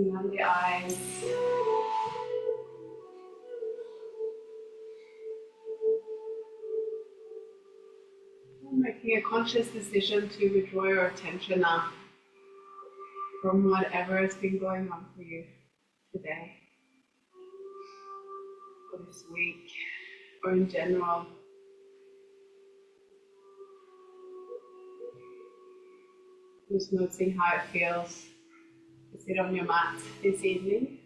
Closing down the eyes. Making a conscious decision to withdraw your attention now from whatever has been going on for you today, or this week, or in general. Just noticing how it feels to sit on your mat this evening.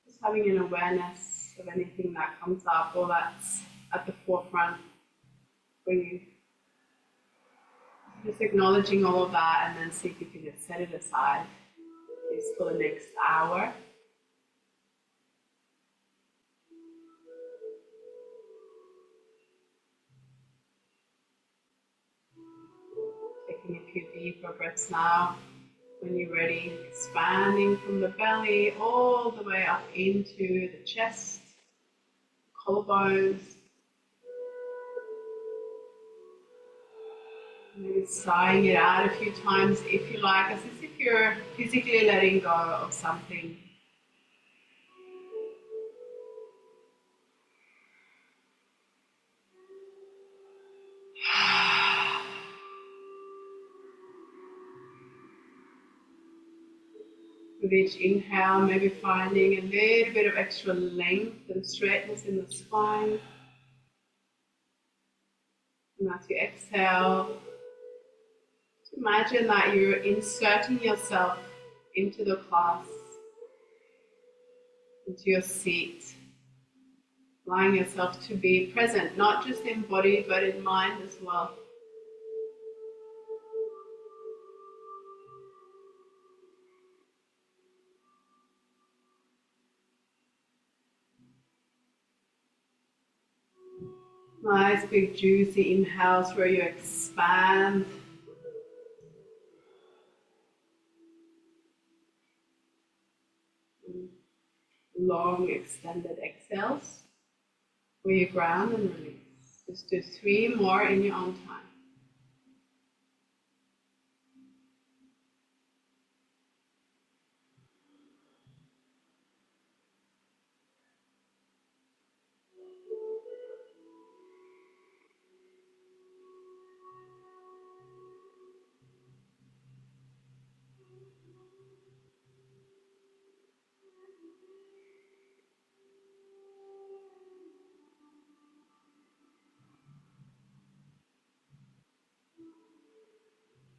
Just having an awareness of anything that comes up or that's at the forefront for you. Just acknowledging all of that, and then see if you can just set it aside just for the next hour. Taking a few deeper breaths now. When you're ready, expanding from the belly all the way up into the chest, collarbones. Maybe sighing it out a few times if you like, as if you're physically letting go of something. With each inhale, maybe finding a little bit of extra length and straightness in the spine. And as you exhale, imagine that you're inserting yourself into the class, into your seat, allowing yourself to be present, not just in body, but in mind as well. Nice big juicy inhales where you expand. Long extended exhales where you ground and release. Just do 3 more in your own time.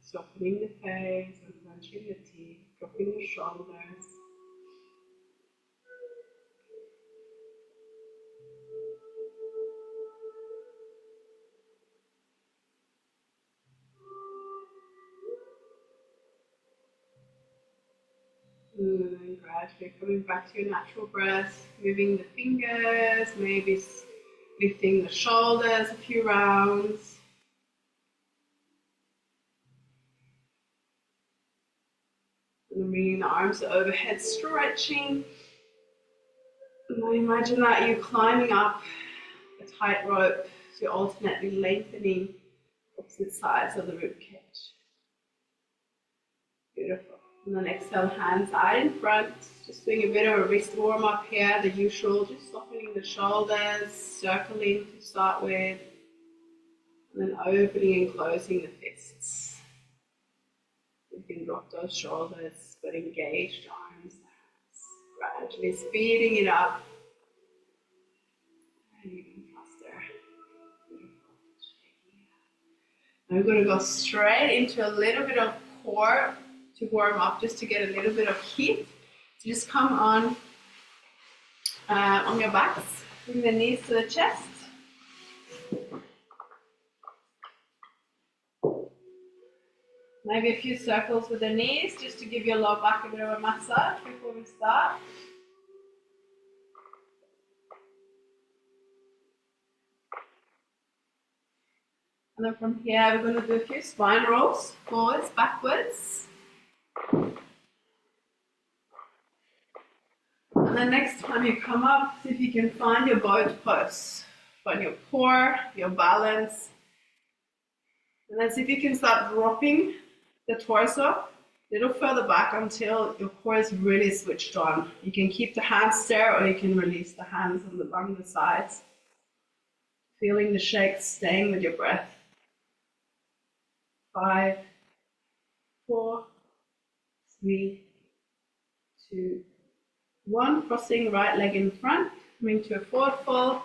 Softening the face and clenching the teeth, dropping the shoulders. And then gradually coming back to your natural breath, moving the fingers, maybe lifting the shoulders a few rounds. And then bringing the arms overhead, stretching. And then imagine that you're climbing up a tight rope, so you're alternately lengthening opposite sides of the ribcage. Beautiful. And then exhale, hands out in front. Just doing a bit of a wrist warm up here, the usual, just softening the shoulders, circling to start with, and then opening and closing the fists. You can drop those shoulders, but engage the arms, gradually speeding it up. And even faster. Beautiful. Now we're going to go straight into a little bit of core to warm up, just to get a little bit of heat. So just come on your backs, bring the knees to the chest. Maybe a few circles with the knees, just to give your lower back a bit of a massage before we start. And then from here, we're going to do a few spine rolls, forwards, backwards. And then next time you come up, see if you can find your boat pose. Find your core, your balance. And then see if you can start dropping the torso, little further back until your core is really switched on. You can keep the hands there or you can release the hands along the sides. Feeling the shake, staying with your breath. 5, 4, 3, 2, 1. Crossing right leg in front, coming to a forward fold.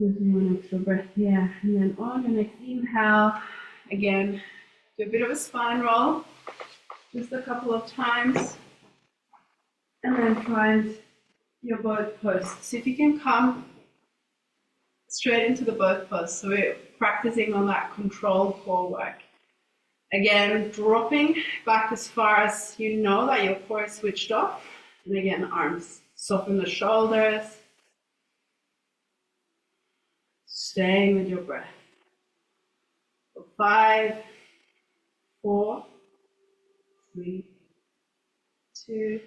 Just one extra breath here, and then on your next inhale, again, do a bit of a spine roll, just a couple of times, and then find your boat post. So if you can come straight into the boat post, so we're practicing on that control core work. Again, dropping back as far as you know that your core is switched off, and again, arms, soften the shoulders. Staying with your breath. 5, 4, 3, 2,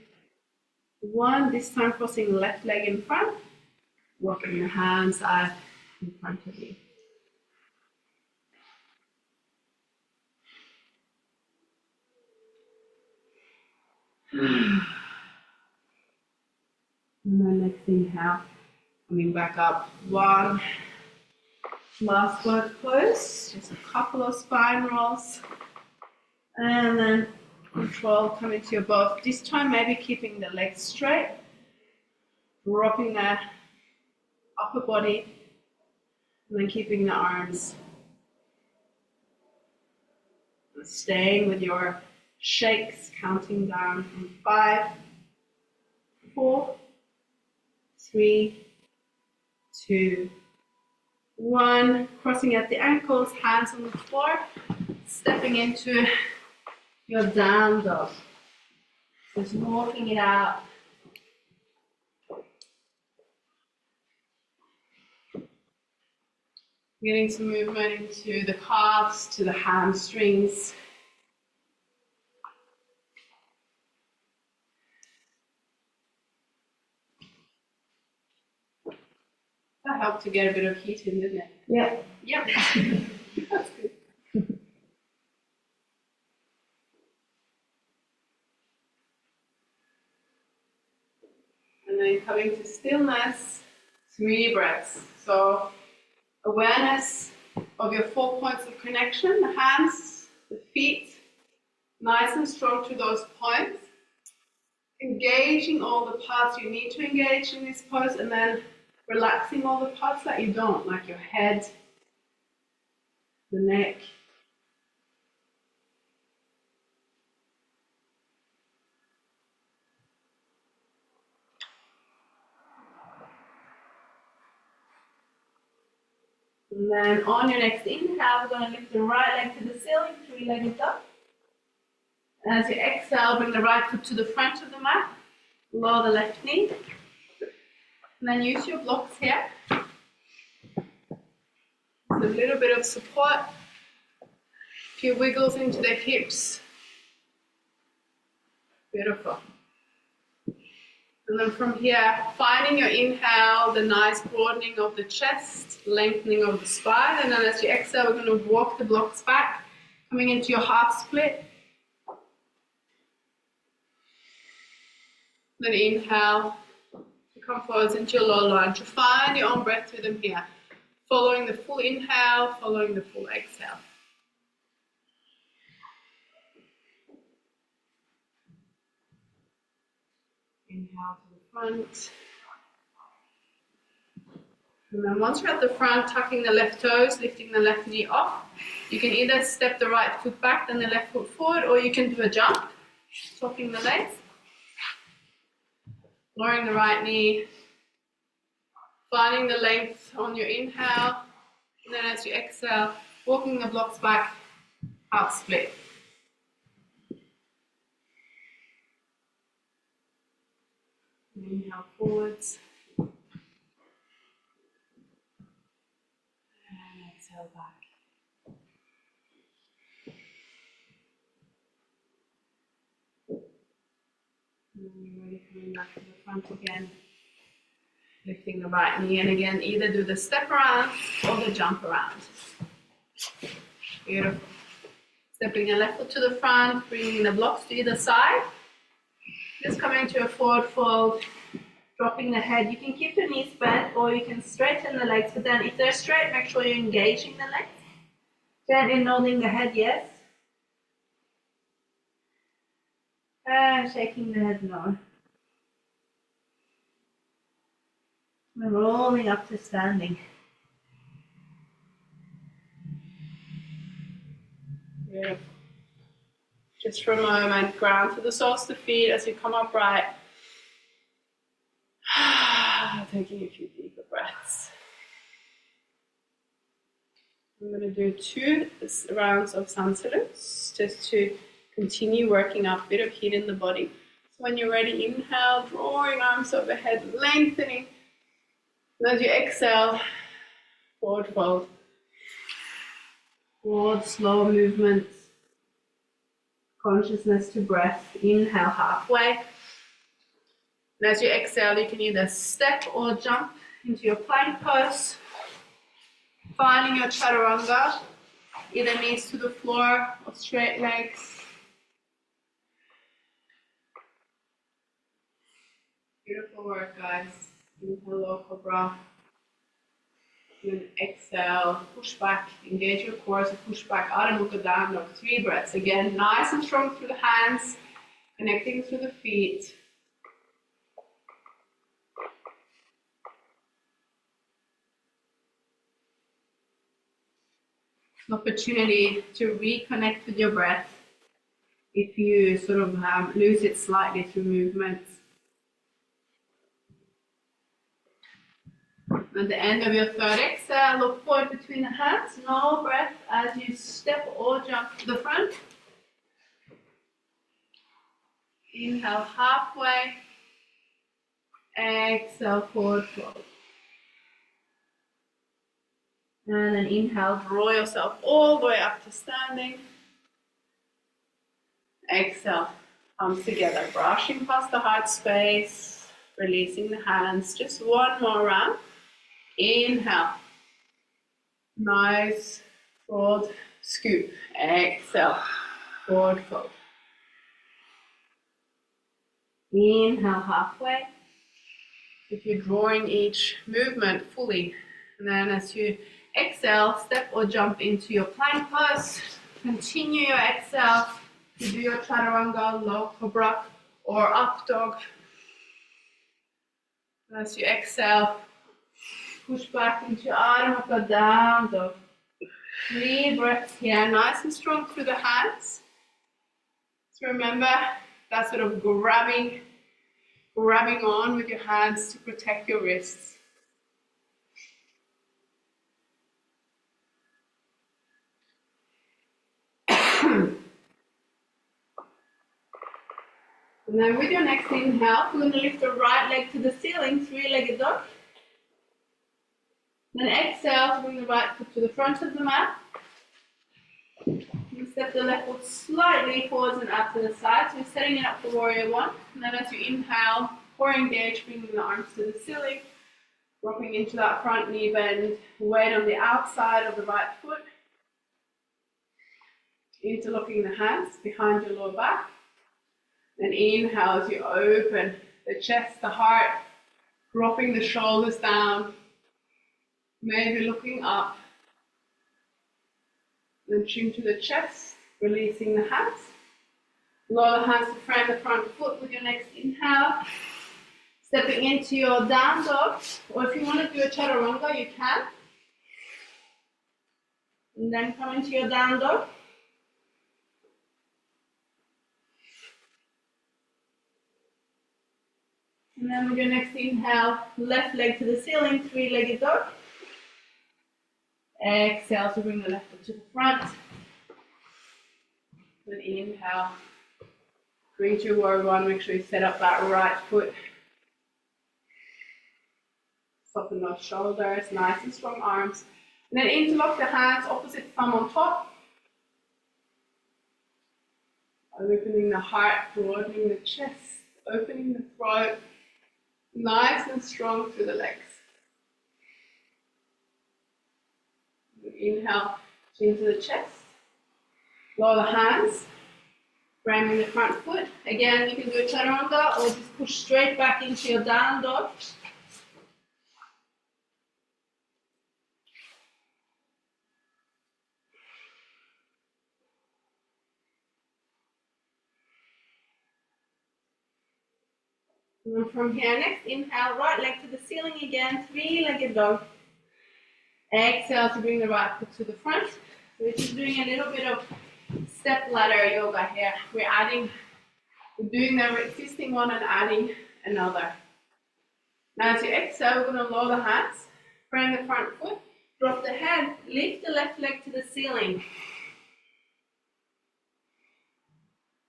1. This time crossing left leg in front, walking your hands out in front of you. And then next inhale, coming back up. 1. Last word close, just a couple of spine rolls. And then control, coming to your boat. This time maybe keeping the legs straight, dropping the upper body, and then keeping the arms. And staying with your shakes, counting down from 5, 4, 3, 2, 1. Crossing at the ankles, hands on the floor, stepping into your down dog. Just walking it out. Getting some movement into the calves, to the hamstrings. That helped to get a bit of heat in, didn't it? Yep. Yep. That's good. And then coming to stillness, 3 breaths. So awareness of your 4 points of connection, the hands, the feet, nice and strong to those points. Engaging all the parts you need to engage in this pose, and then relaxing all the parts that you don't, like your head, the neck. And then on your next inhale, we're going to lift the right leg to the ceiling, 3-legged dog. And as you exhale, bring the right foot to the front of the mat, lower the left knee. And then use your blocks here. A little bit of support. A few wiggles into the hips. Beautiful. And then from here, finding your inhale, the nice broadening of the chest, lengthening of the spine. And then as you exhale, we're going to walk the blocks back, coming into your half split. Then inhale, to come forwards into your low lunge. Find your own breath rhythm here. Following the full inhale, following the full exhale. Inhale to the front. And then once you're at the front, tucking the left toes, lifting the left knee off. You can either step the right foot back, then the left foot forward, or you can do a jump, swapping the legs. Lowering the right knee, finding the length on your inhale, and then as you exhale, walking the blocks back, half split. Inhale forwards, and exhale back. And then you're ready, coming back to the front again. Lifting the right knee, and again, either do the step around or the jump around. Beautiful. Stepping the left foot to the front, bringing the blocks to either side. Just coming to a forward fold, dropping the head. You can keep the knees bent or you can straighten the legs, but then if they're straight, make sure you're engaging the legs. Gently nodding the head, yes. And shaking the head, no. And rolling up to standing. Beautiful. Just for a moment, ground to the soles of the feet as you come upright. Taking a few deeper breaths. I'm going to do 2 rounds of sun salutes just to continue working up a bit of heat in the body. So when you're ready, inhale, drawing arms overhead, lengthening. And as you exhale, forward fold. Forward, slow movements. Consciousness to breath. Inhale halfway. And as you exhale, you can either step or jump into your plank pose. Finding your chaturanga, either knees to the floor or straight legs. Beautiful work, guys. Inhale, low cobra. Then exhale, push back, engage your core, so push back, Adho Mukha Down Dog. 3 breaths. Again, nice and strong through the hands, connecting through the feet. An opportunity to reconnect with your breath if you sort of lose it slightly through movements. At the end of your third exhale, look forward between the hands. No breath as you step or jump to the front. Inhale halfway. Exhale, forward fold. And then inhale, draw yourself all the way up to standing. Exhale, palms together, brushing past the heart space, releasing the hands. Just one more round. Inhale. Nice, broad scoop. Exhale, forward fold. Inhale halfway. If you're drawing each movement fully, and then as you exhale, step or jump into your plank pose. Continue your exhale to do your chaturanga, low cobra, or up dog. As you exhale, push back into Adho Mukha Down Dog. 3 breaths here, nice and strong through the hands. So remember that sort of grabbing on with your hands to protect your wrists. And then with your next inhale, we're going to lift the right leg to the ceiling, 3-legged dog. Then exhale to bring the right foot to the front of the mat. And step the left foot slightly forwards and out to the side. So you're setting it up for warrior 1. And then as you inhale, core engage, bringing the arms to the ceiling. Dropping into that front knee bend. Weight on the outside of the right foot. Interlocking the hands behind your lower back. Then inhale as you open the chest, the heart, dropping the shoulders down, maybe looking up. Then chin to the chest, releasing the hands. Lower the hands to frame the front foot with your next inhale. Stepping into your down dog, or if you want to do a chaturanga, you can. And then come into your down dog. And then with your next inhale, left leg to the ceiling, 3-legged dog. Exhale to bring the left foot to the front. Then inhale, bring to warrior 1, make sure you set up that right foot. Soften those shoulders, nice and strong arms. And then interlock the hands, opposite thumb on top. Opening the heart, broadening the chest, opening the throat. Nice and strong through the legs. Inhale, chin to the chest. Lower the hands. Framing the front foot. Again, you can do a chaturanga or just push straight back into your down dog. And then from here, next inhale, right leg to the ceiling again, three-legged dog. Exhale to bring the right foot to the front. We're just doing a little bit of step ladder yoga here. We're doing the existing one and adding another. Now as you exhale, we're going to lower the hands, frame the front foot, drop the head, lift the left leg to the ceiling.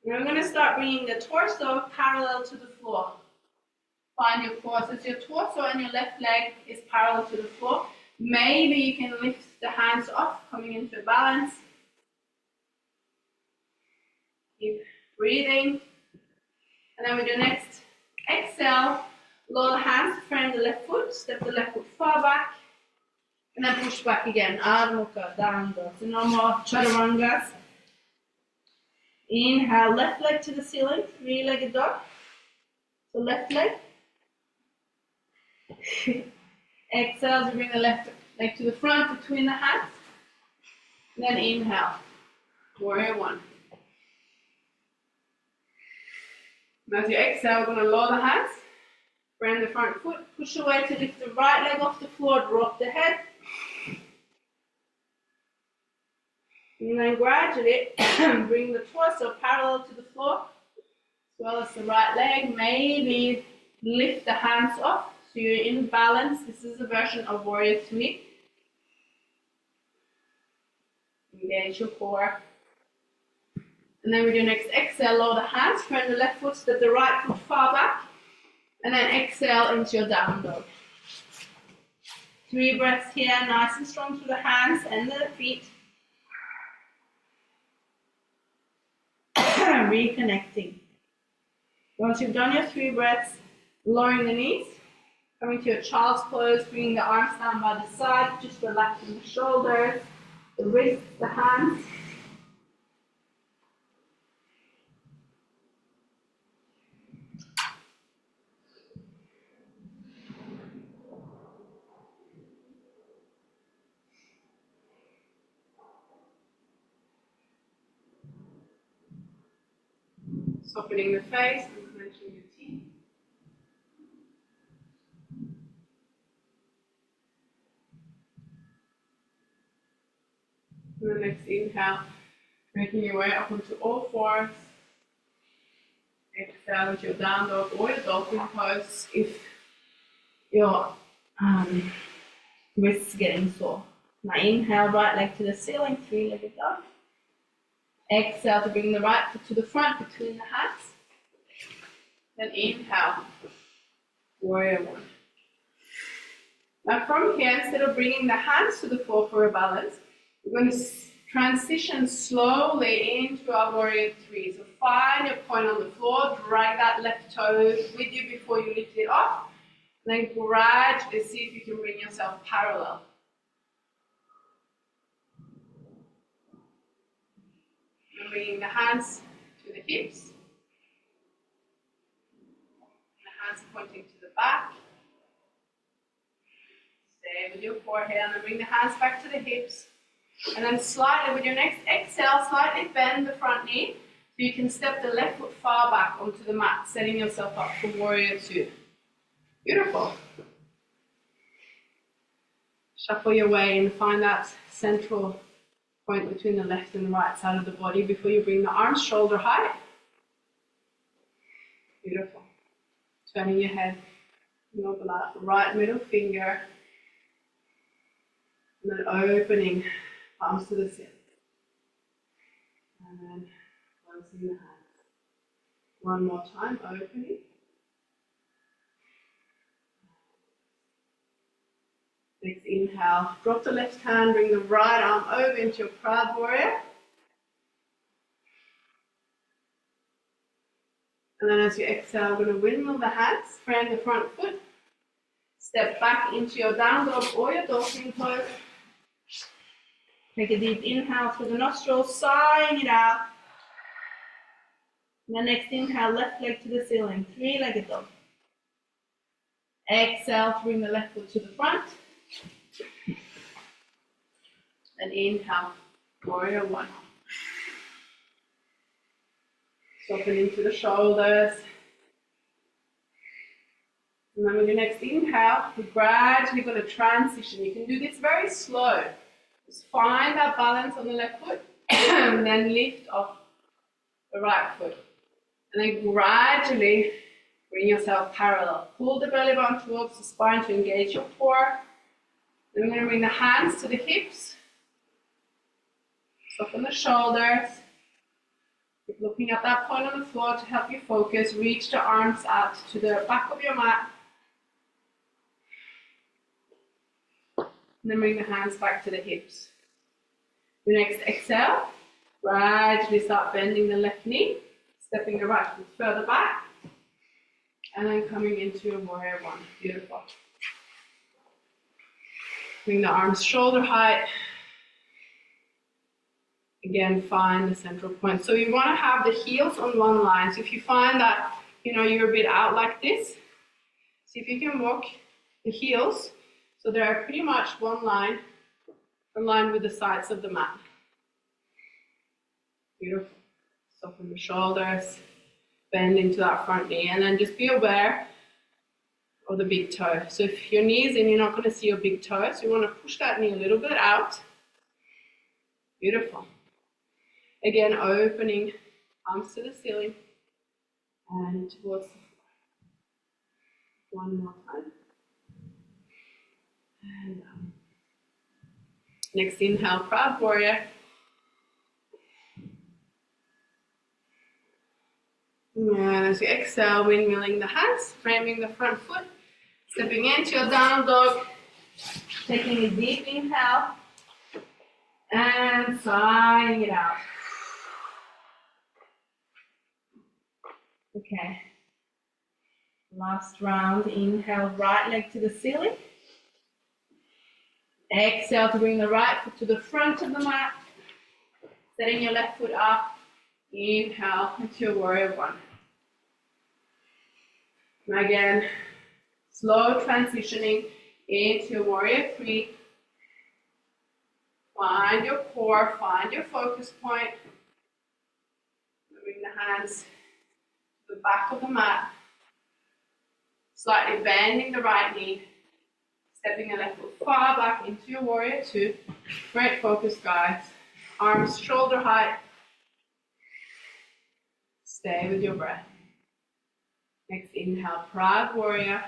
And we're going to start bringing the torso parallel to the floor. Find your core. So your torso and your left leg is parallel to the floor. Maybe you can lift the hands off, coming into a balance. Keep breathing. And then we do next. Exhale, lower the hands, frame the left foot, step the left foot far back, and then push back again. Ardha Mukha, down dog. So no more chaturangas. Inhale, left leg to the ceiling, three-legged dog. So left leg. Exhale to bring the left leg to the front between the hands. And then inhale, warrior one. And as you exhale, we're going to lower the hands, frame the front foot, push away to lift the right leg off the floor, drop the head. And then gradually bring the torso parallel to the floor, as well as the right leg. Maybe lift the hands off. So you're in balance. This is a version of warrior three. Engage your core. And then we do next exhale, lower the hands, frame the left foot, step the right foot far back. And then exhale into your down dog. 3 breaths here, nice and strong through the hands and the feet. Reconnecting. Once you've done your 3 breaths, lowering the knees. Coming to your child's pose, bringing the arms down by the side, just relaxing the shoulders, the wrists, the hands. Softening the face and clenching your teeth. And the next inhale, making your way up onto all fours. Exhale with your down dog or your dolphin pose if your wrists getting sore. Now inhale, right leg to the ceiling, 3-legged dog. Exhale to bring the right foot to the front between the hands. Then inhale, warrior one. Now from here, instead of bringing the hands to the floor for a balance, we're going to transition slowly into our warrior three. So find your point on the floor, drag that left toe with you before you lift it off. Then gradually see if you can bring yourself parallel. And bringing the hands to the hips. The hands pointing to the back. Stay with your core here and then bring the hands back to the hips. And then slightly, with your next exhale, slightly bend the front knee so you can step the left foot far back onto the mat, setting yourself up for warrior two. Beautiful. Shuffle your way and find that central point between the left and the right side of the body before you bring the arms shoulder height. Beautiful. Turning your head, overlap, right middle finger, and then opening palms to the ceiling. And then closing the hands. One more time, opening. Next inhale, drop the left hand, bring the right arm over into your proud warrior. And then as you exhale, we're going to windmill the hands, frame the front foot, step back into your down dog or your dolphin pose. Take a deep inhale through the nostrils, sighing it out. And the next inhale, left leg to the ceiling, three-legged dog. Exhale to bring the left foot to the front. And inhale, warrior one. Soften into the shoulders. And then with your next inhale, we're gradually going to transition. You can do this very slow. Just find that balance on the left foot and then lift off the right foot. And then gradually bring yourself parallel. Pull the belly button towards the spine to engage your core. Then we're going to bring the hands to the hips. Soften the shoulders. Keep looking at that point on the floor to help you focus. Reach the arms out to the back of your mat. And then bring the hands back to the hips. Your next exhale, gradually start bending the left knee, stepping the right foot further back, and then coming into a warrior one. Beautiful. Bring the arms shoulder height. Again, find the central point. So you want to have the heels on one line. So if you find that, you're a bit out like this, see if you can walk the heels so they're pretty much one line, aligned with the sides of the mat. Beautiful. Soften the shoulders, bend into that front knee, and then just be aware of the big toe. So if your knee is in, you're not going to see your big toe, so you want to push that knee a little bit out. Beautiful. Again, opening arms to the ceiling and towards the floor. One more time. And next inhale, proud warrior. And as you exhale, windmilling the hands, framing the front foot, stepping into your down dog, taking a deep inhale, and sighing it out. Okay. Last round, inhale, right leg to the ceiling. Exhale to bring the right foot to the front of the mat. Setting your left foot up. Inhale into your warrior one. And again, slow transitioning into your warrior three. Find your core, find your focus point. Bring the hands to the back of the mat. Slightly bending the right knee. Stepping the left foot far back into your warrior two. Great focus, guys. Arms shoulder height. Stay with your breath. Next inhale, proud warrior.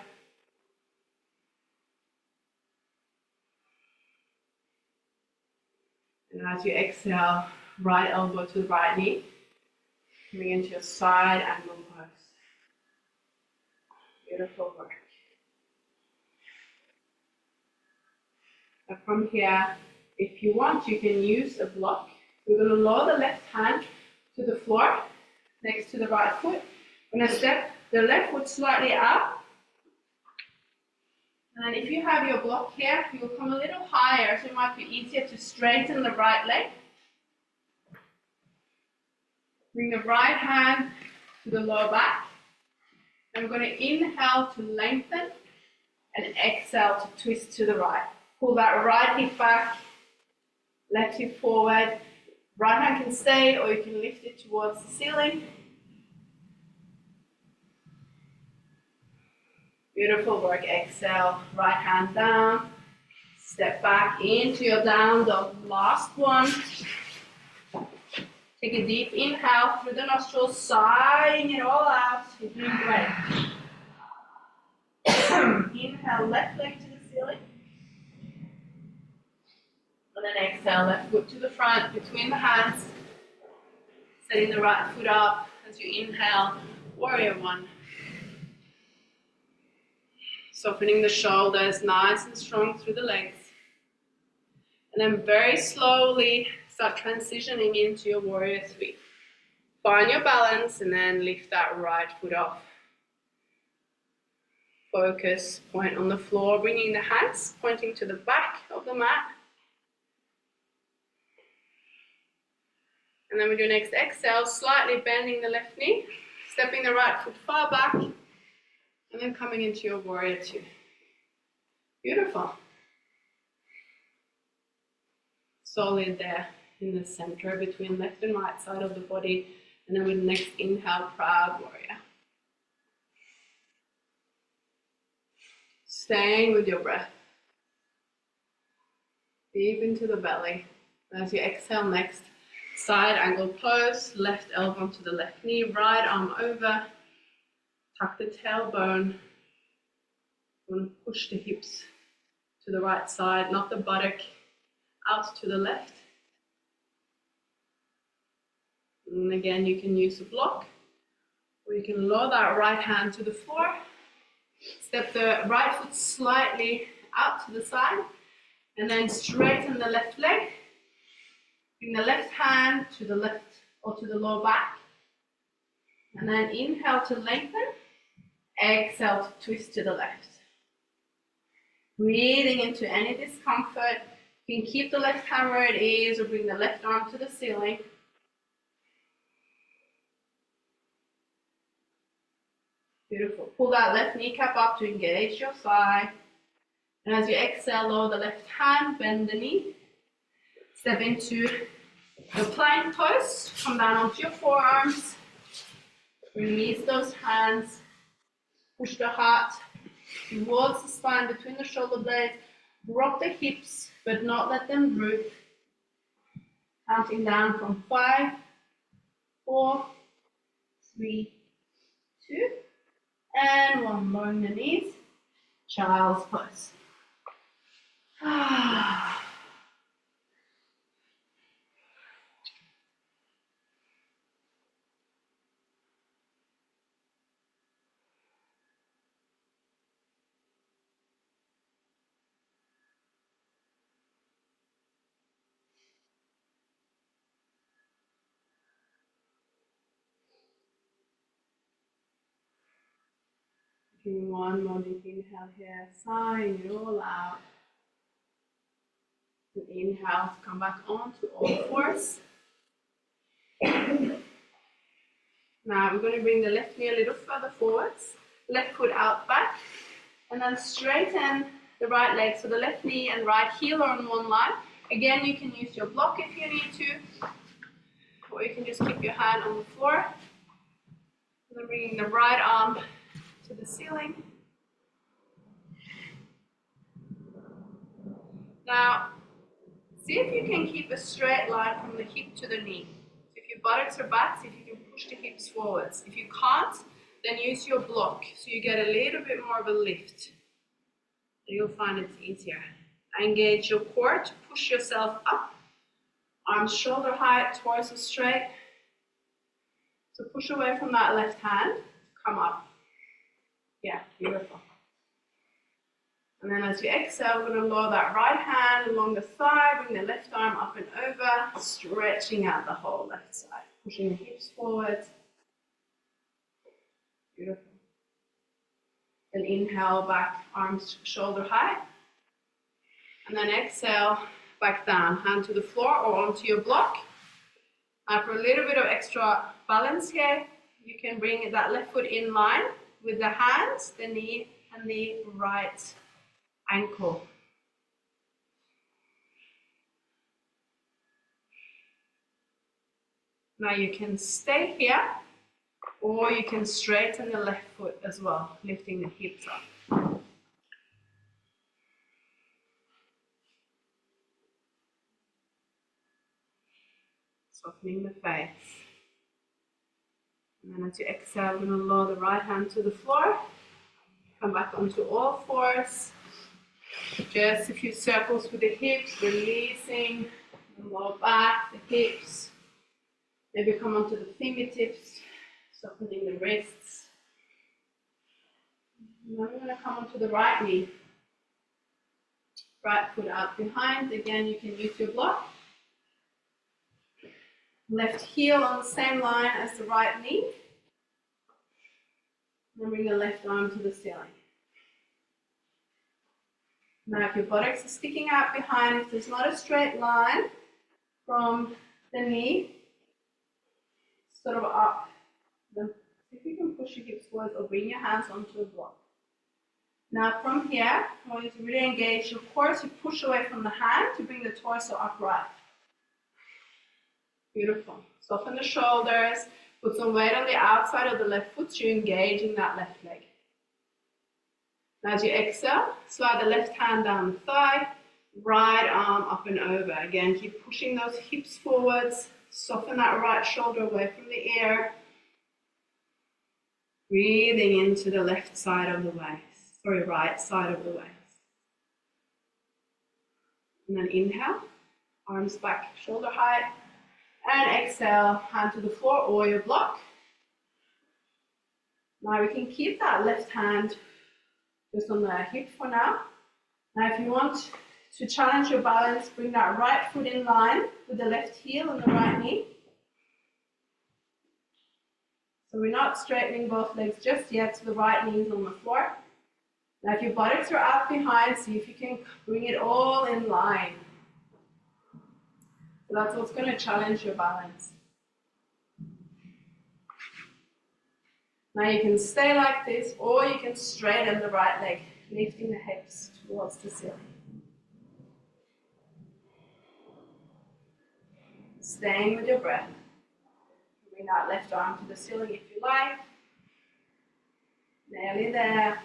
And as you exhale, right elbow to the right knee. Coming into your side angle pose. Beautiful work. From here, if you want, you can use a block. We're going to lower the left hand to the floor next to the right foot. I'm going to step the left foot slightly up. And if you have your block here, you'll come a little higher, so it might be easier to straighten the right leg. Bring the right hand to the lower back. I'm going to inhale to lengthen and exhale to twist to the right. Pull that right hip back, left hip forward. Right hand can stay, or you can lift it towards the ceiling. Beautiful work. Exhale, right hand down. Step back into your down dog. Last one. Take a deep inhale through the nostrils, sighing it all out. You're doing great. Inhale, left leg to the ceiling. And then exhale, left foot to the front, between the hands. Setting the right foot up as you inhale, warrior one. Softening the shoulders, nice and strong through the legs. And then very slowly start transitioning into your warrior three. Find your balance and then lift that right foot off. Focus, point on the floor, bringing the hands pointing to the back of the mat. And then we do next exhale, slightly bending the left knee, stepping the right foot far back, and then coming into your warrior two. Beautiful. Solid there in the center between left and right side of the body. And then with the next inhale, proud warrior. Staying with your breath. Deep into the belly. And as you exhale next, side angle pose, left elbow onto the left knee, right arm over, tuck the tailbone, and push the hips to the right side, not the buttock, out to the left. And again, you can use a block, or you can lower that right hand to the floor, step the right foot slightly out to the side, and then straighten the left leg. Bring the left hand to the left or to the lower back. And then inhale to lengthen. Exhale to twist to the left. Breathing into any discomfort. You can keep the left hand where it is or bring the left arm to the ceiling. Beautiful. Pull that left kneecap up to engage your thigh. And as you exhale, lower the left hand, bend the knee. Step into the plank pose. Come down onto your forearms. Release those hands. Push the heart towards the spine, between the shoulder blades. Rock the hips, but not let them droop. Counting down from 5, 4, 3, 2, and 1. Lowering the knees. Child's pose. Taking one more deep inhale here, sighing it all out. And inhale to come back onto all fours. Now we're going to bring the left knee a little further forwards, left foot out back, and then straighten the right leg. So the left knee and right heel are on one line. Again, you can use your block if you need to, or you can just keep your hand on the floor. And then bringing the right arm to the ceiling. Now, see if you can keep a straight line from the hip to the knee. So if your buttocks are back, see if you can push the hips forwards. If you can't, then use your block so you get a little bit more of a lift. You'll find it's easier. Engage your core to push yourself up. Arms shoulder height, torso straight. So push away from that left hand, come up. Yeah, beautiful. And then as you exhale, we're going to lower that right hand along the thigh, bring the left arm up and over, stretching out the whole left side, pushing the hips forward. Beautiful. Then inhale, back, arms shoulder height. And then exhale, back down, hand to the floor or onto your block. Now for a little bit of extra balance here, you can bring that left foot in line with the hands, the knee, and the right ankle. Now you can stay here, or you can straighten the left foot as well, lifting the hips up. Softening the face. And then as you exhale, we're going to lower the right hand to the floor. Come back onto all fours. Just a few circles with the hips, releasing the lower back, the hips. Maybe come onto the fingertips, softening the wrists. Now we're going to come onto the right knee. Right foot out behind. Again, you can use your block. Left heel on the same line as the right knee. And bring the left arm to the ceiling. Now if your buttocks are sticking out behind, if there's not a straight line from the knee, sort of up, then if you can push your hips forward or bring your hands onto the block. Now from here, I want you to really engage your core, so you push away from the hand to bring the torso upright. Beautiful. Soften the shoulders, put some weight on the outside of the left foot so you're engaging that left leg. Now as you exhale, slide the left hand down the thigh, right arm up and over. Again, keep pushing those hips forwards, soften that right shoulder away from the ear. Breathing into the left side of the waist, sorry, right side of the waist. And then inhale, arms back, shoulder height. And exhale, hand to the floor or your block. Now we can keep that left hand just on the hip for now. Now if you want to challenge your balance, bring that right foot in line with the left heel and the right knee. So we're not straightening both legs just yet, so the right knee is on the floor. Now if your buttocks are out behind, see if you can bring it all in line. So that's what's going to challenge your balance. Now you can stay like this, or you can straighten the right leg, lifting the hips towards the ceiling. Staying with your breath. Bring that left arm to the ceiling if you like. Nearly there.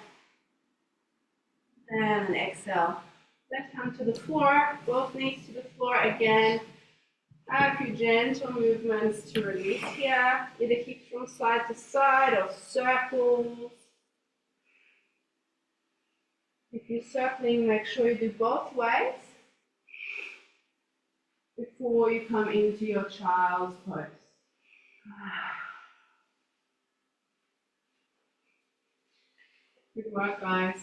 And then exhale. Left hand to the floor, both knees to the floor again. A few gentle movements to release here. Either hips from side to side or circles. If you're circling, make sure you do both ways before you come into your child's pose. Good work, guys.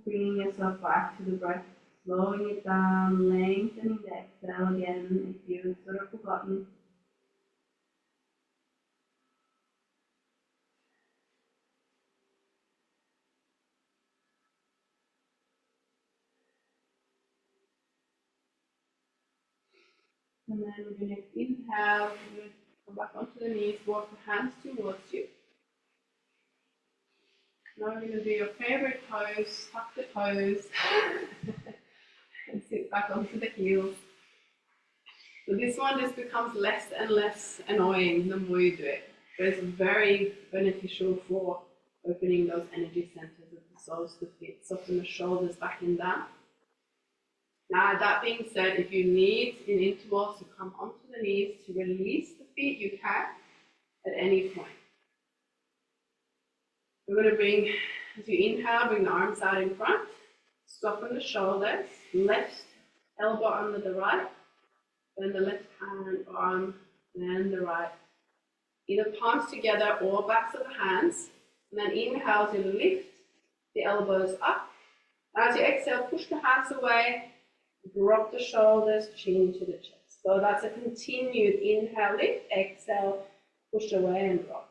Bringing yourself back to the breath, slowing it down, lengthening the exhale again if you've sort of forgotten. And then we're going to inhale, we're going to come back onto the knees, walk the hands towards you. Now we're going to do your favorite pose, tuck the toes, and sit back onto the heels. So this one just becomes less and less annoying the more you do it. But it's very beneficial for opening those energy centers of the soles of the feet, soften the shoulders back and down. Now that being said, if you need in intervals to come onto the knees to release the feet, you can at any point. We're going to bring, as you inhale, bring the arms out in front, soften the shoulders, left elbow under the right, then the left hand, arm, then the right. Either palms together or backs of the hands, and then inhale to lift the elbows up. As you exhale, push the hands away, drop the shoulders, chin to the chest. So that's a continued inhale, lift, exhale, push away and drop.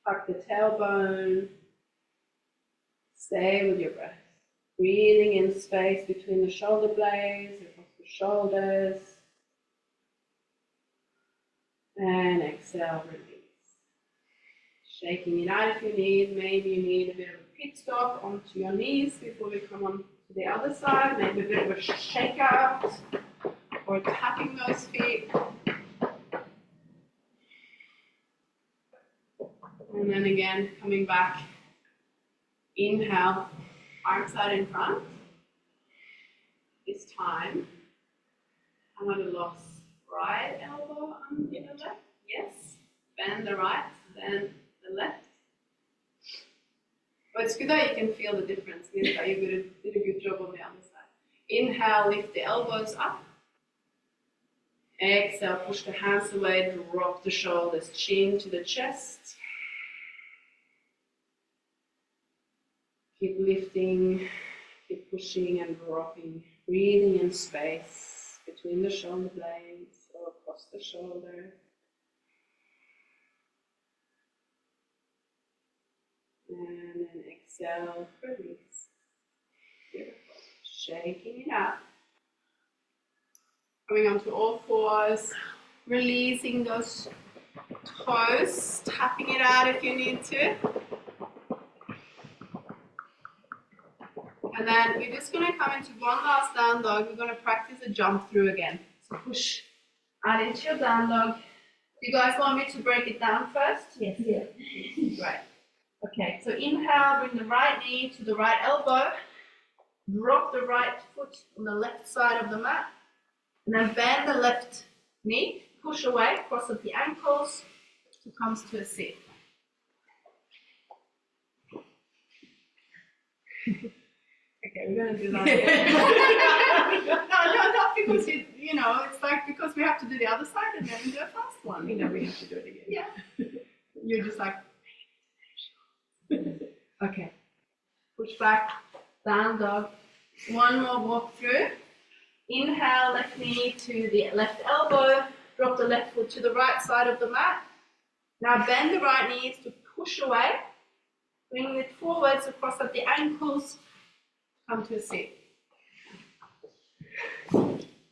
Tuck the tailbone, stay with your breath. Breathing in space between the shoulder blades, across the shoulders. And exhale, release. Shaking it out if you need. Maybe you need a bit of a pit stop onto your knees before we come on to the other side. Maybe a bit of a shake out or tapping those feet. And then again, coming back, inhale, arms out in front. This time, I'm at a loss. Right elbow under the left, yes. Bend the right, then the left. But it's good that you can feel the difference. It means that you did a good job on the other side. Inhale, lift the elbows up. Exhale, push the hands away, drop the shoulders, chin to the chest. Keep lifting, keep pushing and dropping, breathing in space between the shoulder blades or across the shoulder. And then exhale, release. Beautiful. Shaking it out. Coming onto all fours, releasing those toes, tapping it out if you need to. And then we're just going to come into one last down dog. We're going to practice a jump through again. So push out into your down dog. Do you guys want me to break it down first? Yes. Yeah. Right. Okay, so inhale, bring the right knee to the right elbow. Drop the right foot on the left side of the mat. And then bend the left knee, push away, cross up the ankles, to comes to a sit. Okay, we're going to do that again. no, not because you know, it's like because we have to do the other side and then we do a fast one. You know, we have to do it again. Yeah. You're just like, okay. Push back, down dog. One more walk through. Inhale, left knee to the left elbow. Drop the left foot to the right side of the mat. Now bend the right knees to push away. Bring it forwards across at the ankles. Come to a sit.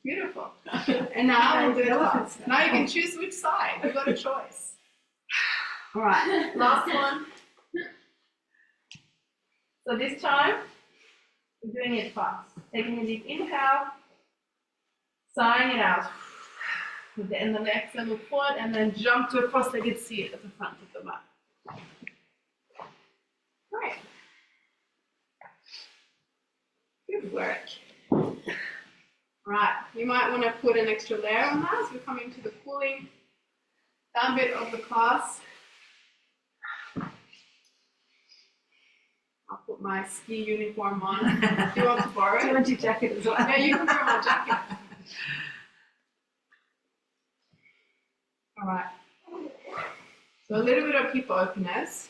Beautiful. And now we'll do it fast. Now you can choose which side. You've got a choice. All right, last one. So this time, we're doing it fast. Taking a deep inhale, sighing it out. With the end of the exhale, look forward, and then jump to a cross-legged seat at the front of the mat. Right. Good work. Right, you might want to put an extra layer on that as we're coming to the cooling down bit of the class. I'll put my ski uniform on. Do you want to borrow it? Do you want your jacket as well? Yeah, you can borrow my jacket. All right. So a little bit of hip openers.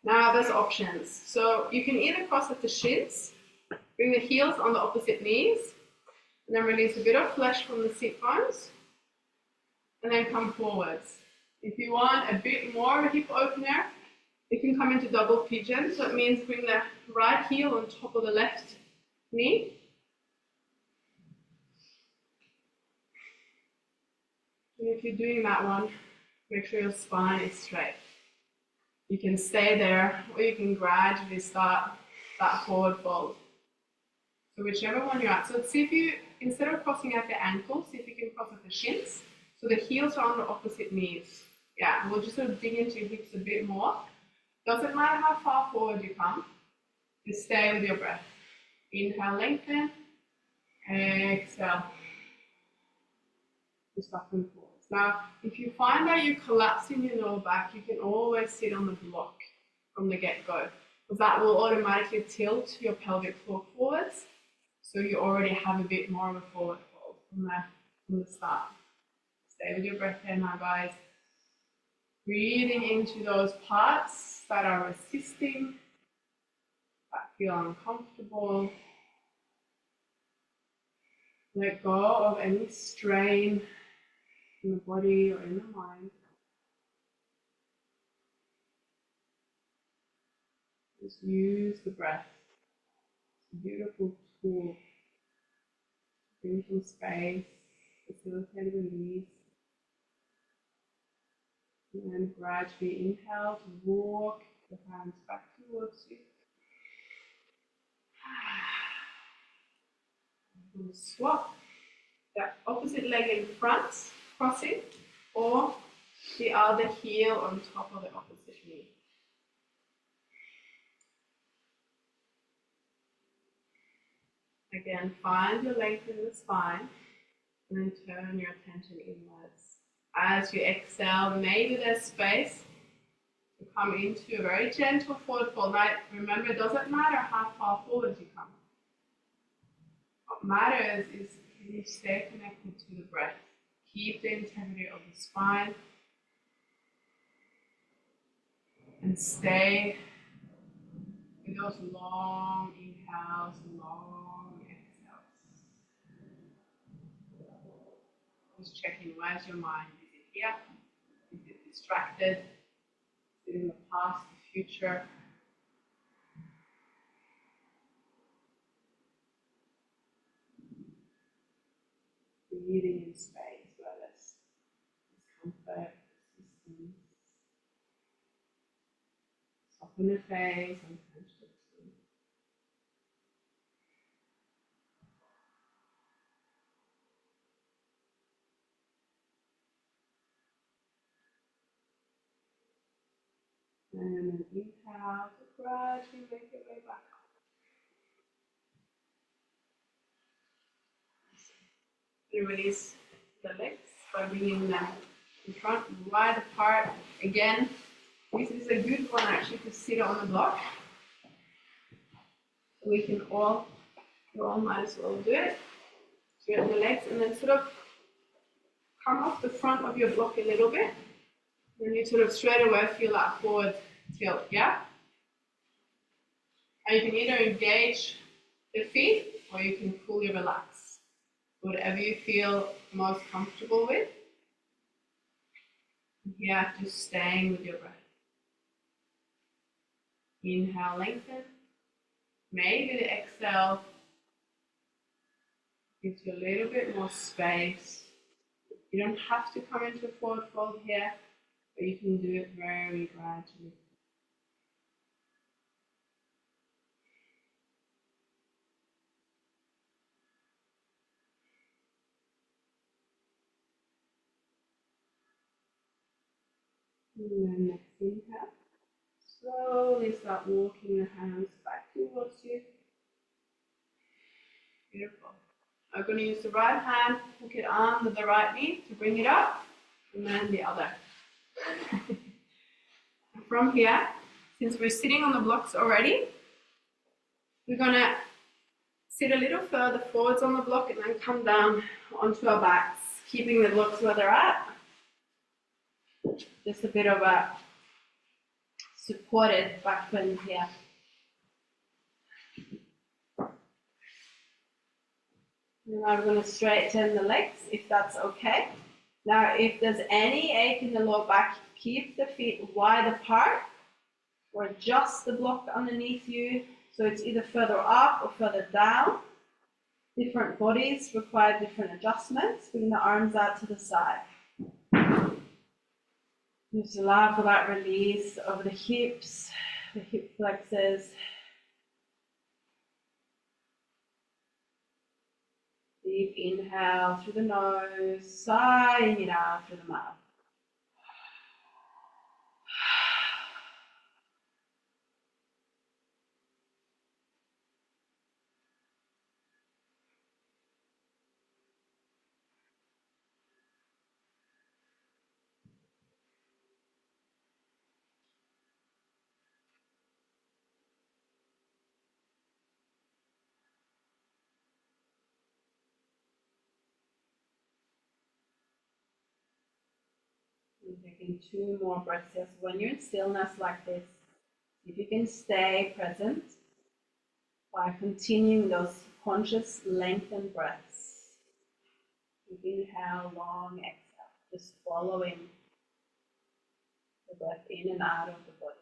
Now there's options. So you can either cross at the shins, bring the heels on the opposite knees, and then release a bit of flesh from the sit bones, and then come forwards. If you want a bit more of a hip opener, you can come into double pigeon. So it means bring the right heel on top of the left knee. And if you're doing that one, make sure your spine is straight. You can stay there, or you can gradually start that forward fold. So whichever one you're at. So see if you, instead of crossing at the ankles, see if you can cross at the shins. So the heels are on the opposite knees. Yeah, we'll just sort of dig into your hips a bit more. Doesn't matter how far forward you come, just stay with your breath. Inhale, lengthen. Exhale. Just up and forwards. Now, if you find that you collapse in your lower back, you can always sit on the block from the get-go, because that will automatically tilt your pelvic floor forwards, so you already have a bit more of a forward fold from the start. Stay with your breath here now, guys. Breathing into those parts that are resisting, that feel uncomfortable. Let go of any strain in the body or in the mind. Just use the breath. It's a beautiful tool. Bring some space, facilitate release. And then gradually inhale to walk the hands back towards you. We'll swap that opposite leg in front, crossing, or the other heel on top of the opposite knee. Again, find your length in the spine, and then turn your attention inwards. As you exhale, maybe there's space to come into a very gentle forward fold. Now, remember, it doesn't matter how far forward you come. What matters is you stay connected to the breath. Keep the integrity of the spine and stay with those long inhales, long exhales. Just checking, where's your mind? Is it here? Is it distracted? Is it in the past, the future? Breathing in space where there's discomfort, resistance. Soften the face, unclench the chin. And then inhale to gradually make your way back up. You release the legs by bringing them in front, wide apart. Again, this is a good one actually to sit on the block. We can all, you all might as well do it. Straighten the legs and then sort of come off the front of your block a little bit. Then you sort of straight away feel that forward tilt, yeah? And you can either engage the feet or you can fully relax. Whatever you feel most comfortable with. Here, just staying with your breath. Inhale, lengthen. Maybe the exhale gives you a little bit more space. You don't have to come into a forward fold here, but you can do it very gradually. And then next inhale. Slowly start walking the hands back towards you. Beautiful. I'm going to use the right hand, hook it under the right knee to bring it up, and then the other. From here, since we're sitting on the blocks already, we're going to sit a little further forwards on the block and then come down onto our backs, keeping the blocks where they're at. Just a bit of a supported back bend here. And I'm going to straighten the legs if that's okay. Now, if there's any ache in the lower back, keep the feet wide apart or adjust the block underneath you so it's either further up or further down. Different bodies require different adjustments. Bring the arms out to the side. Just allow for that release of the hips, the hip flexors. Deep inhale through the nose, sighing it out through the mouth. And taking 2 more breaths here. So when you're in stillness like this, if you can stay present by continuing those conscious lengthened breaths. Inhale, long exhale, just following the breath in and out of the body.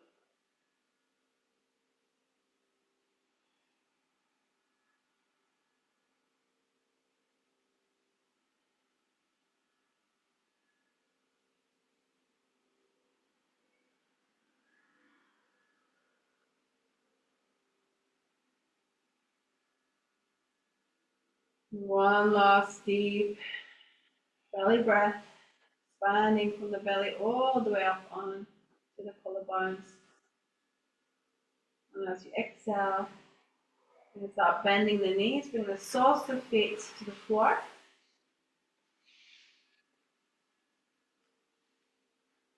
One last deep belly breath, expanding from the belly all the way up on to the collarbones. And as you exhale, you start bending the knees, bring the soles of feet to the floor.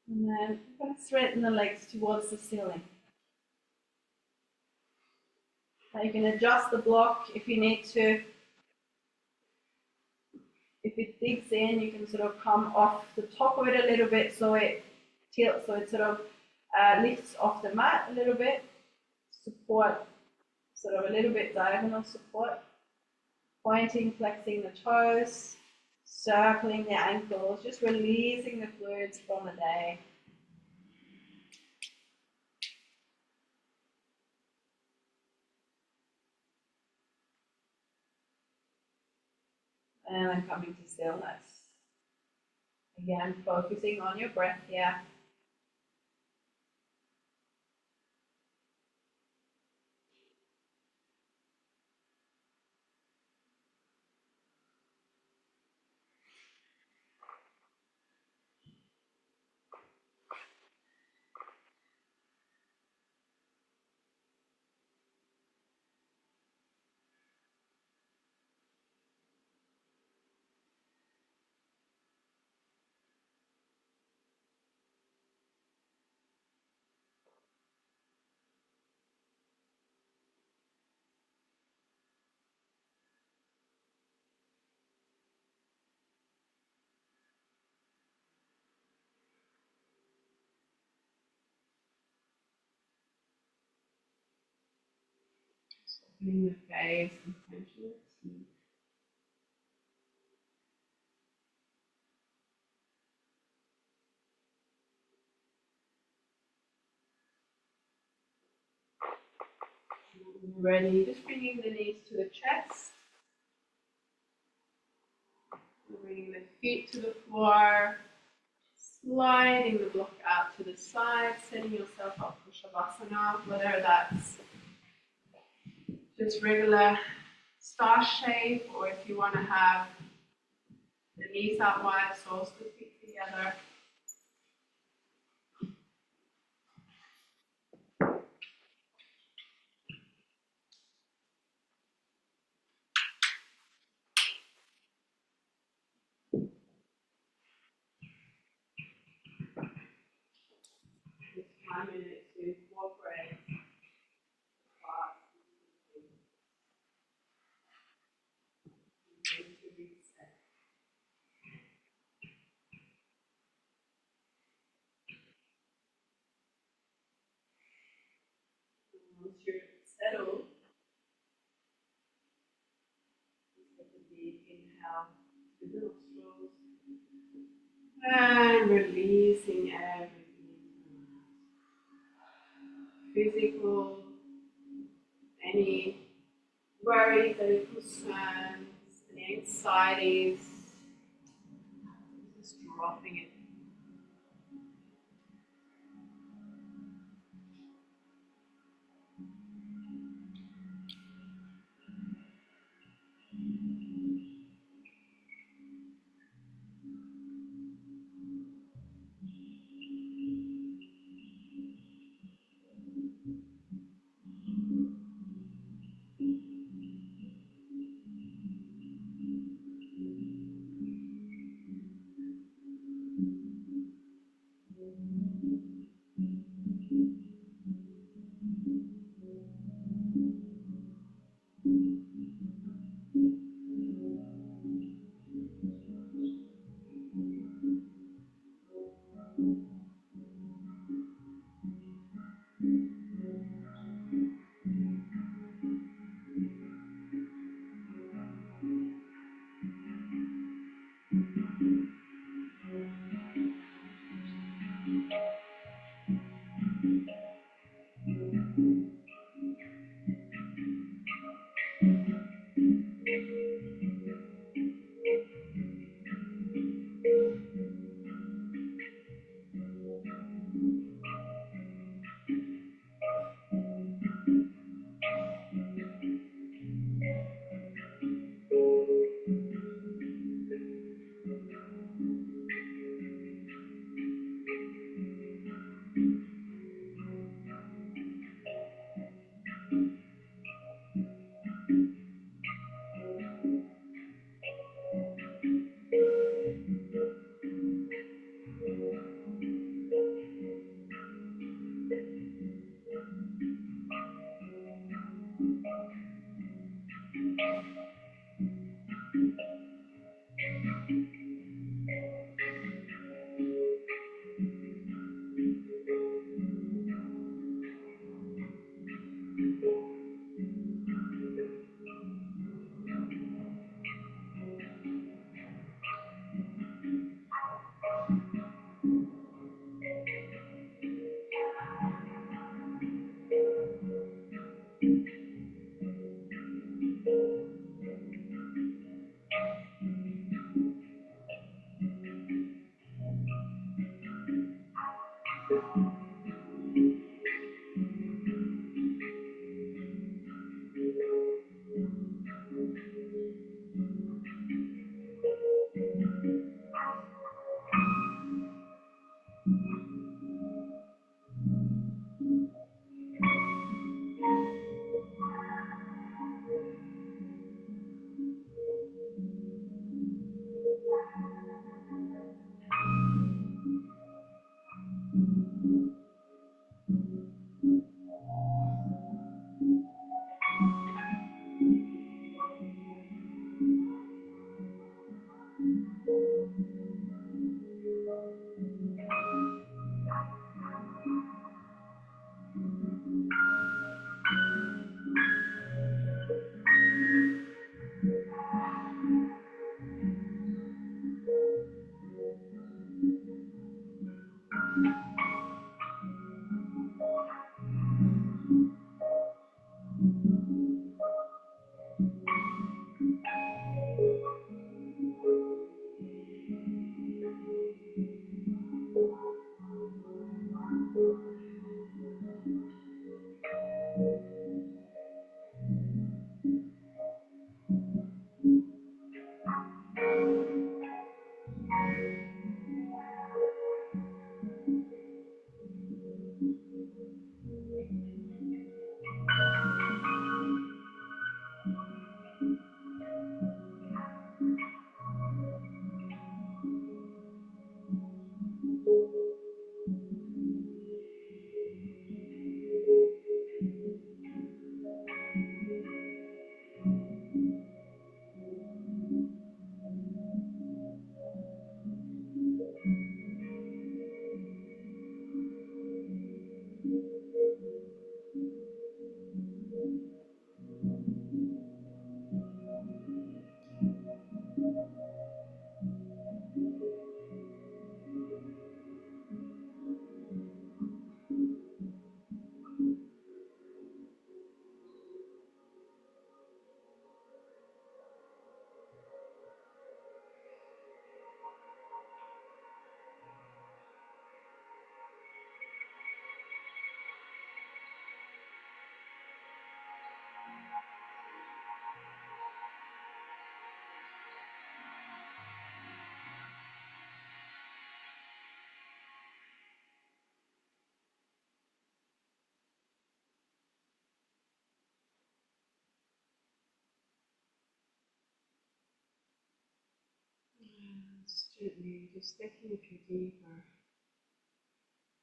And then you're going to straighten the legs towards the ceiling. Now you can adjust the block if you need to. if it digs in, you can sort of come off the top of it a little bit so it tilts, so it sort of lifts off the mat a little bit. Support, sort of a little bit diagonal support. Pointing, flexing the toes, circling the ankles, just releasing the fluids from the day. And then coming to stillness. Again, focusing on your breath here. Opening the face and clenching the teeth. When you're ready, just bringing the knees to the chest. Bringing the feet to the floor. Sliding the block out to the side, setting yourself up for Shavasana, whether that's just regular star shape, or if you want to have the knees out wide, soles to feet together. Just 1 minute to incorporate to reset. Once you're settled, just take a deep inhale through the nostrils and releasing everything. Physical, any worries, any concerns, any anxieties, just dropping it. Just gently, just taking a few deeper,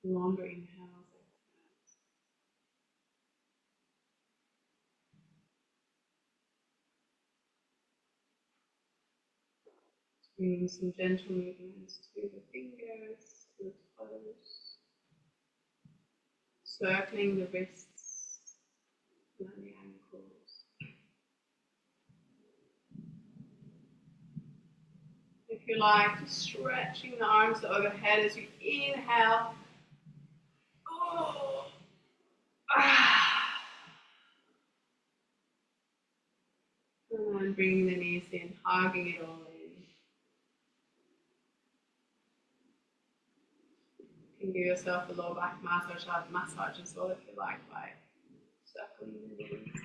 longer inhales, exhales. Bringing some gentle movements to the fingers, to the toes, circling the wrists and the ankles. If you like, just stretching the arms overhead as you inhale. Oh. And then bringing the knees in, hugging it all in. You can give yourself a low back massage as well if you like, by circling the knees.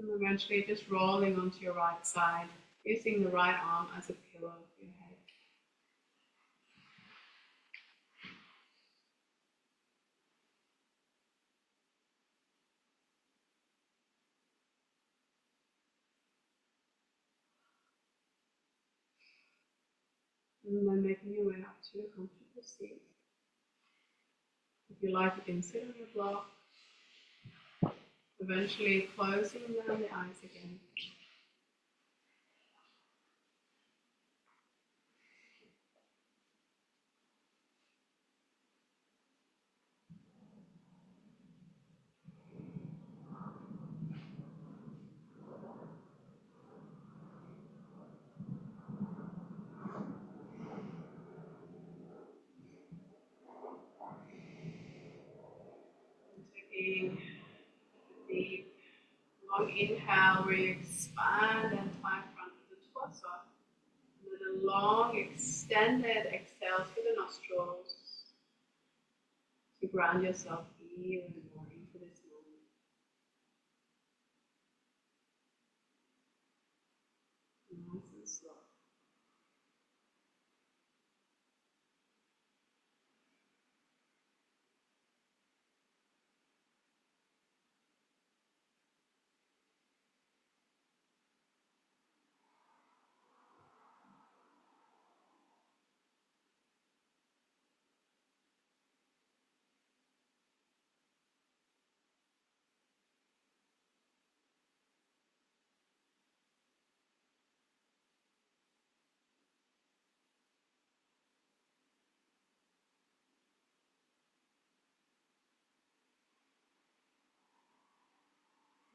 And eventually just rolling onto your right side, using the right arm as a pillow for your head. And then making your way up to a comfortable seat. If you like, you can sit on your block, eventually closing down the eyes again. Taking a deep, long inhale where you expand the entire front of the torso. And then a long extension extended exhale through the nostrils to ground yourself even more into this moment. Nice and slow.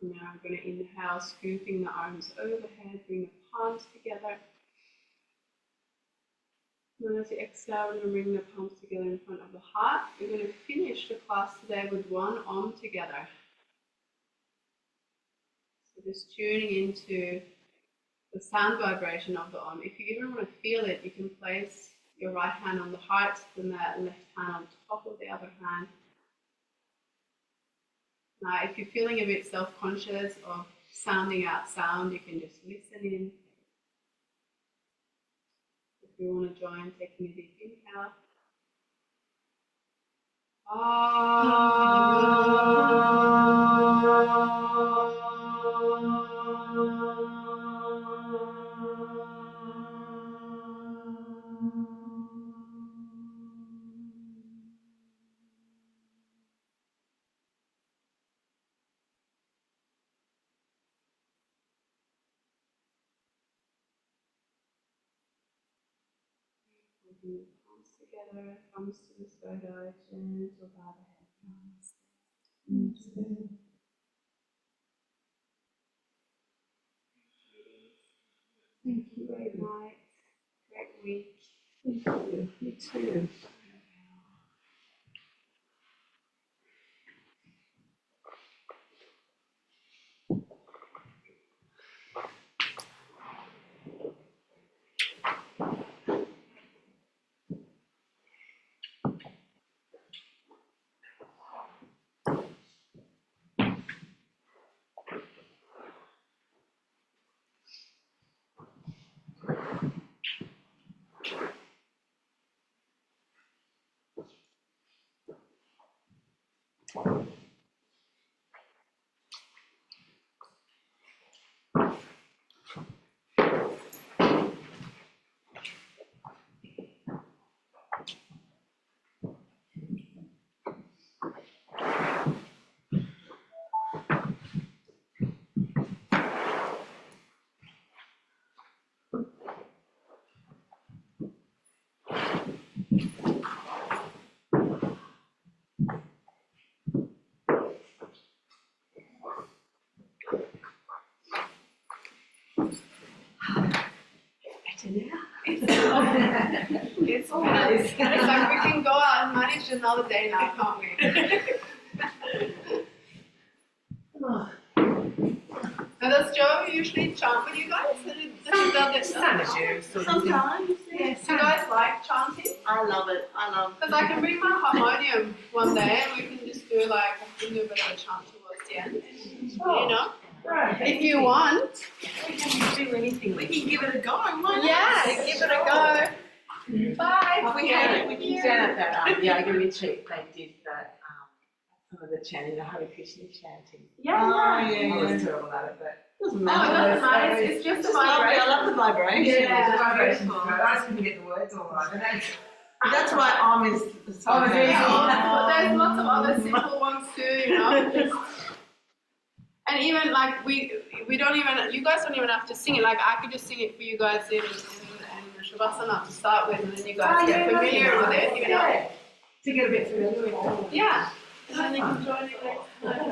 Now we're going to inhale, scooping the arms overhead, bring the palms together. And as you exhale, we're going to bring the palms together in front of the heart. We're going to finish the class today with one Om together. So just tuning into the sound vibration of the Om. If you even want to feel it, you can place your right hand on the heart, then the left hand on top of the other hand. Now, if you're feeling a bit self-conscious of sounding out sound, you can just listen in. If you want to join, taking a deep inhale. Bring the palms together, thumbs to the shoulder, gentle bow the head. Thank you. Great night, great week. Thank you. You too. It's nice. It's like we can go out and manage another day now, can't we? Now does Joe usually chant with you guys? Sometimes. Yes. Do you guys like chanting? I love it. I love it. Because I can bring my harmonium one day and we can just do like a bit of a chant towards the end. You know? Right. If you want. We can do anything. We can give it a go. Why not? Yeah, give it a go. Bye. We can Down at that yoga retreat, they did that, some of the chanting, the Hare Krishna chanting. Yeah. I was terrible at it, but doesn't Oh, matter. it doesn't matter. It's just a It's lovely. I vibration. love the vibration. yeah, the vibrations. Beautiful. I just couldn't get the words all right. But That's why Om is so Om is good. easy. But there's lots of other simple ones too, you know. And even like we don't even, you guys don't even have to sing it. Like I could just sing it for you guys in Shavasana to start with, and then you guys get familiar with it, you know. Yeah. To get a bit familiar with it. Yeah. And then you can join it next time.